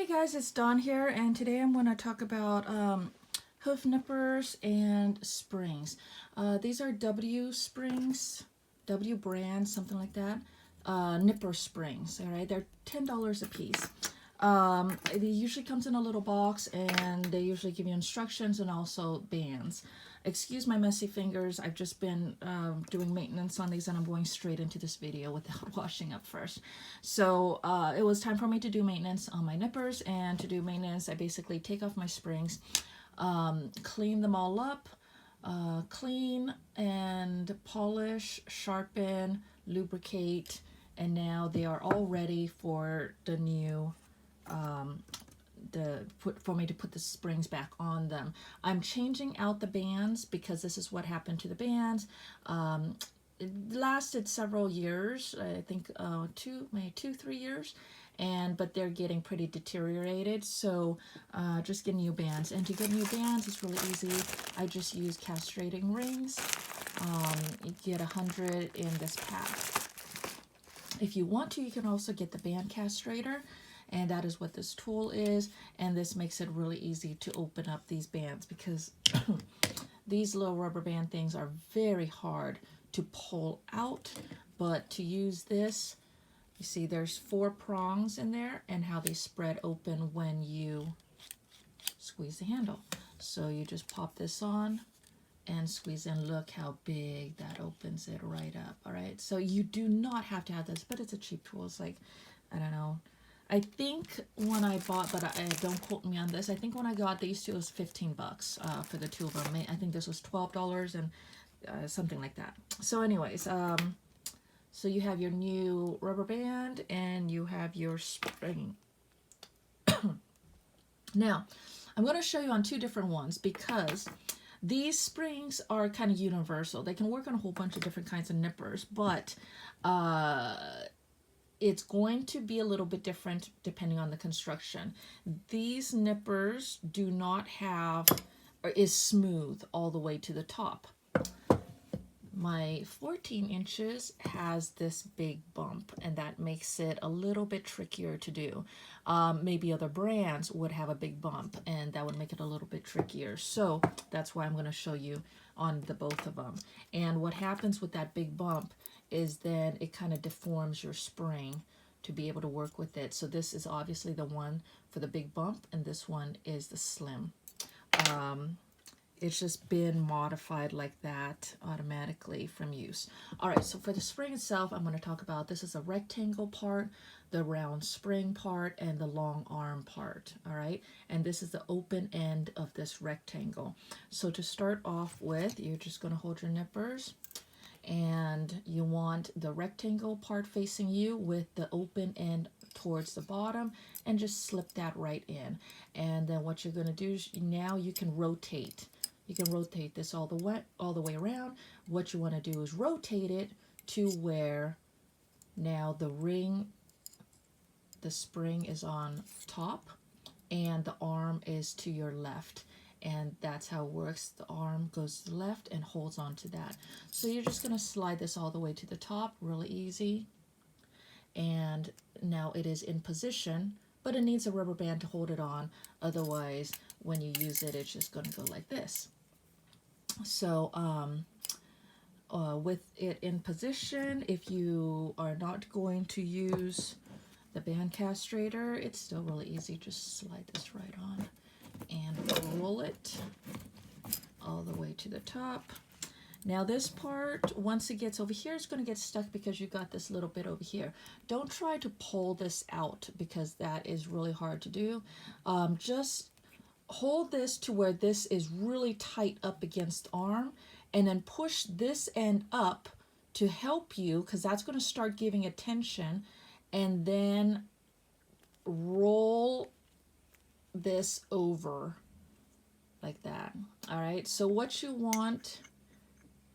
Hey guys, it's Dawn here, and today I'm going to talk about hoof nippers and springs. These are W springs, W brand, something like that. Nipper springs, all right? They're $10 a piece. It usually comes in a little box, and they usually give you instructions and also bands. Excuse my messy fingers. I've just been doing maintenance on these, and I'm going straight into this video without washing up first. So it was time for me to do maintenance on my nippers, and to do maintenance, I basically take off my springs, clean them all up, clean and polish, sharpen, lubricate, and now they are all ready for the new for me to put the springs back on them. I'm changing out the bands because this is what happened to the bands. It lasted several years, I think maybe 2-3 years, but they're getting pretty deteriorated, so just get new bands. And to get new bands, it's really easy. I just use castrating rings. You get 100 in this pack. If you want to, you can also get the band castrator, and that is what this tool is, and this makes it really easy to open up these bands because these little rubber band things are very hard to pull out. But to use this, you see there's 4 prongs in there, and how they spread open when you squeeze the handle. So you just pop this on and squeeze in. Look how big that opens it right up. All right, so you do not have to have this, but it's a cheap tool. It's like, I don't know, I think when I bought, but I don't quote me on this, I think when I got these two, it was 15 bucks for the two of them. I think this was $12 and something like that. So anyways, so you have your new rubber band and you have your spring. Now, I'm going to show you on 2 different ones because these springs are kind of universal. They can work on a whole bunch of different kinds of nippers, but it's going to be a little bit different depending on the construction. These nippers do not have, or is smooth all the way to the top. My 14 inches has this big bump, and that makes it a little bit trickier to do. Maybe other brands would have a big bump, and that would make it a little bit trickier. So that's why I'm going to show you on the both of them. And what happens with that big bump is then it kind of deforms your spring to be able to work with it. So this is obviously the one for the big bump, and this one is the slim. It's just been modified like that automatically from use. All right, so for the spring itself, I'm going to talk about, this is a rectangle part, the round spring part, and the long arm part. All right, and this is the open end of this rectangle. So to start off with, you're just going to hold your nippers, and you want the rectangle part facing you with the open end towards the bottom, and just slip that right in. And then what you're going to do is now you can rotate. You can rotate this all the way around. What you want to do is rotate it to where now the spring is on top, and the arm is to your left. And that's how it works. The arm goes to the left and holds on to that. So you're just going to slide this all the way to the top, really easy. And now it is in position, but it needs a rubber band to hold it on. Otherwise, when you use it, it's just going to go like this. So with it in position, if you are not going to use the band castrator, it's still really easy. Just slide this right on and roll it all the way to the top. Now this part, once it gets over here, it's going to get stuck because you got this little bit over here. Don't try to pull this out because that is really hard to do. Just hold this to where this is really tight up against the arm, and then push this end up to help you, because that's going to start giving it tension, and then roll this over like that. All right, so what you want,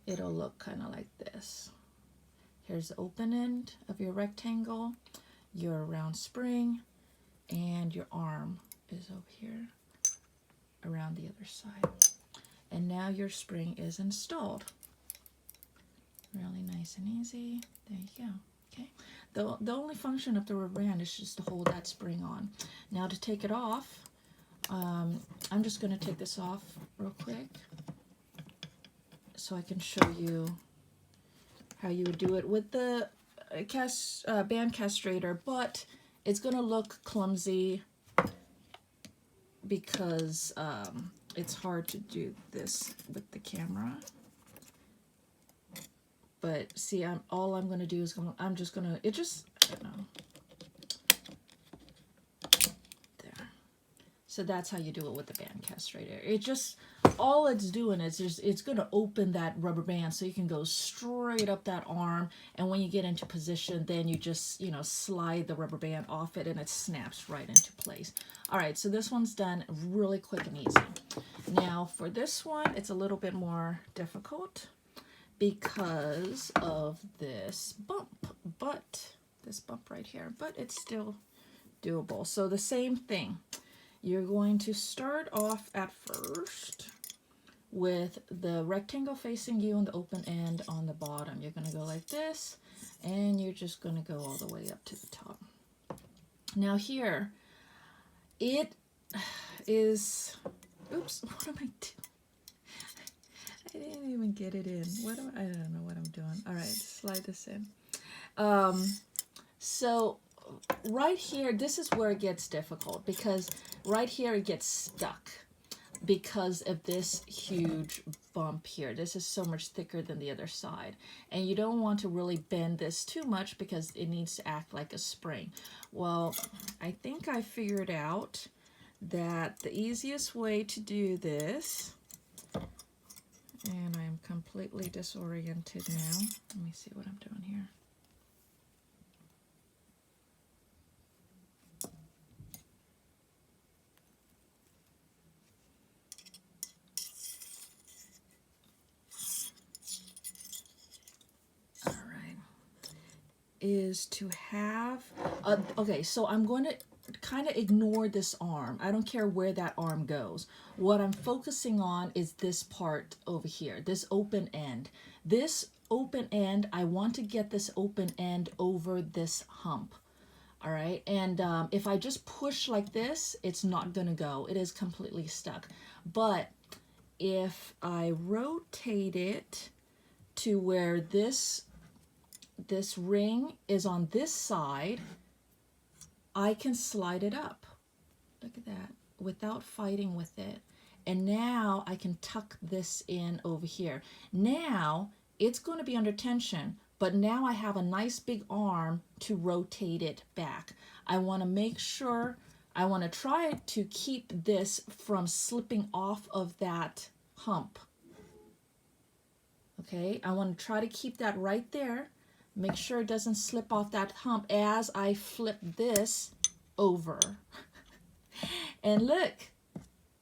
it'll look kind of like this. Here's the open end of your rectangle, your round spring, and your arm is over here around the other side. And now your spring is installed. Really nice and easy. There you go. Okay. The only function of the rubber band is just to hold that spring on. Now to take it off, I'm just going to take this off real quick so I can show you how you would do it with the band castrator, but it's going to look clumsy because it's hard to do this with the camera. But see, all I'm going to do is I'm just going to, I don't know. There. So that's how you do it with the band castrator. It just, all it's doing is it's going to open that rubber band so you can go straight up that arm. And when you get into position, then you just, you know, slide the rubber band off it and it snaps right into place. All right, so this one's done really quick and easy. Now for this one, it's a little bit more difficult because of this bump, this bump right here, but it's still doable. So the same thing, you're going to start off at first with the rectangle facing you and the open end on the bottom. You're going to go like this, and you're just going to go all the way up to the top. Now here, it is, oops, what am I doing? I didn't even get it in. I don't know what I'm doing. All right, slide this in. So right here, this is where it gets difficult because right here it gets stuck because of this huge bump here. This is so much thicker than the other side. And you don't want to really bend this too much because it needs to act like a spring. Well, I think I figured out that the easiest way to do this, and I'm completely disoriented now. Let me see what I'm doing here. All right. Is to have, okay, so I'm going to kind of ignore this arm. I don't care where that arm goes. What I'm focusing on is this part over here, this open end. This open end, I want to get this open end over this hump. All right, and if I just push like this, it's not gonna go. It is completely stuck. But if I rotate it to where this ring is on this side, I can slide it up. Look at that, without fighting with it. And now I can tuck this in over here. Now it's going to be under tension, but now I have a nice big arm to rotate it back. I want to make sure, I want to try to keep this from slipping off of that hump. Okay, I want to try to keep that right there. Make sure it doesn't slip off that hump as I flip this over. And look,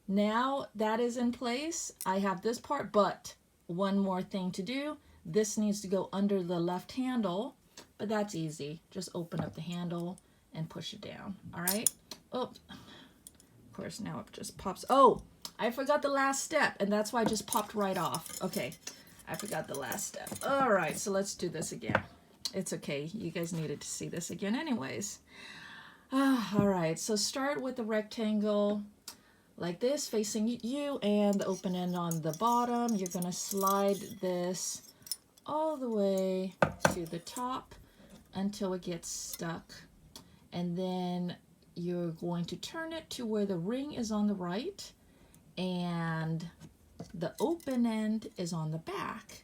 now that is in place. I have this part, but one more thing to do. This needs to go under the left handle, but that's easy. Just open up the handle and push it down. All right. Oh, of course, now it just pops. Oh, I forgot the last step, and that's why I just popped right off. Okay, I forgot the last step. All right, so let's do this again. It's okay. You guys needed to see this again anyways. All right, so start with the rectangle like this facing you and the open end on the bottom. You're going to slide this all the way to the top until it gets stuck. And then you're going to turn it to where the ring is on the right and the open end is on the back.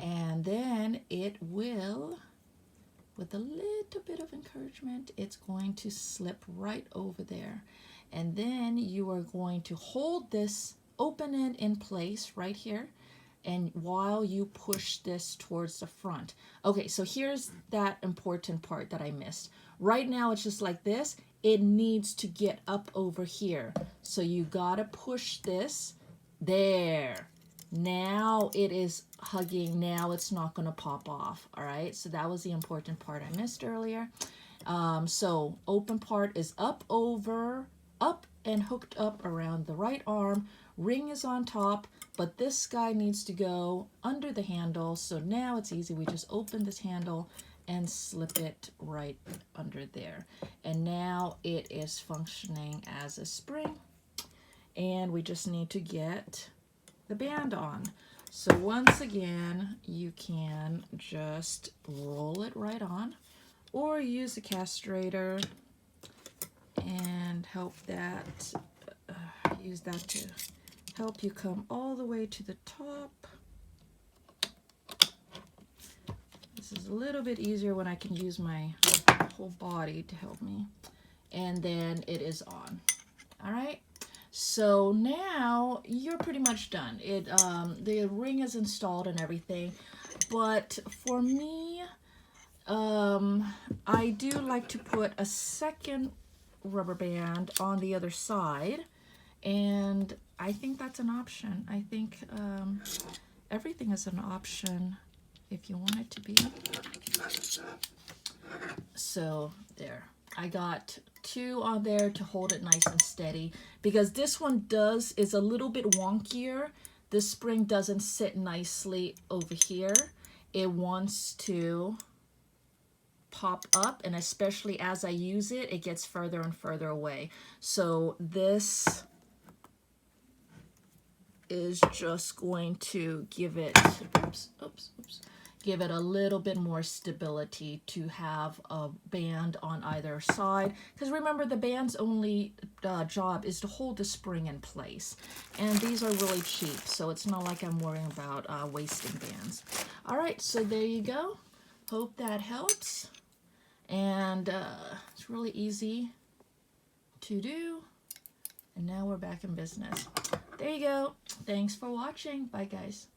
And then it will, with a little bit of encouragement, it's going to slip right over there. And then you are going to hold this open end in place right here, and while you push this towards the front. Okay, so here's that important part that I missed. Right now it's just like this. It needs to get up over here. So you gotta push this there. Now it is hugging. Now it's not going to pop off. All right, so that was the important part I missed earlier. So open part is up and hooked up around the right arm. Ring is on top, but this guy needs to go under the handle. So now it's easy. We just open this handle and slip it right under there. And now it is functioning as a spring, and we just need to get the band on. So once again, you can just roll it right on, or use a castrator and help that, use that to help you come all the way to the top. This is a little bit easier when I can use my whole body to help me. And then it is on. All right. So now you're pretty much done. The ring is installed and everything, but for me, I do like to put a second rubber band on the other side, and I think that's an option. I think everything is an option if you want it to be. So there, I got 2 on there to hold it nice and steady, because this one is a little bit wonkier. This spring doesn't sit nicely over here. It wants to pop up, and especially as I use it, it gets further and further away. So this is just going to give it, give it a little bit more stability to have a band on either side. Because remember, the band's only job is to hold the spring in place. And these are really cheap, so it's not like I'm worrying about wasting bands. All right, so there you go. Hope that helps. And it's really easy to do. And now we're back in business. There you go. Thanks for watching. Bye, guys.